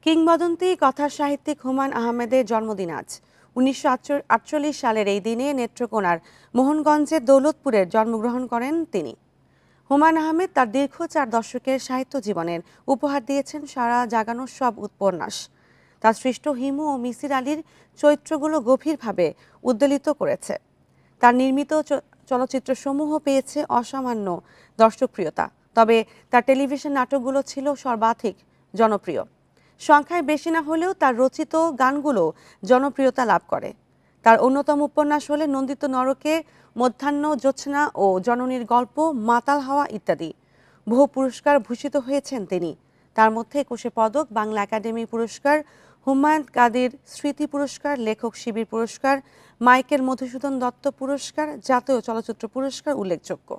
কিংবদন্তি কথার সাহিত্যিক হুমায়ূন আহমেদের জন্মদিন আজ। ১৯৪৮ সালের এই দিনে নেত্রকোনার মোহনগঞ্জের দৌলতপুরে জন্মগ্রহণ করেন তিনি। হুমায়ূন আহমেদ তার দীর্ঘ ৪ দশকের সাহিত্য জীবনের উপহার দিয়েছেন সারা জাগানো সব উপন্যাস। তার সৃষ্ট হিমু ও মিসির আলীর চরিত্রগুলো গভীরভাবে উদ্বেলিত করেছে। তার নির্মিত চলচ্চিত্রসমূহ পেয়েছে অসামান্য দর্শকপ্রিয়তা, তবে তার টেলিভিশন নাটকগুলো ছিল সর্বাধিক জনপ্রিয়। সংখ্যায় বেশি না হলেও তার রচিত গানগুলো জনপ্রিয়তা লাভ করে। তার অন্যতম উপন্যাস হলে নন্দিত নরকে, মধ্যাহ্ন জ্যোৎস্না ও জননীর গল্প, মাতাল হাওয়া ইত্যাদি। বহু পুরস্কার ভূষিত হয়েছেন তিনি। তার মধ্যে ২১ পদক, বাংলা একাডেমি পুরস্কার, হুমায়ুন কাদির স্মৃতি পুরস্কার, লেখক শিবির পুরস্কার, মাইকেল মধুসূদন দত্ত পুরস্কার, জাতীয় চলচ্চিত্র পুরস্কার উল্লেখযোগ্য।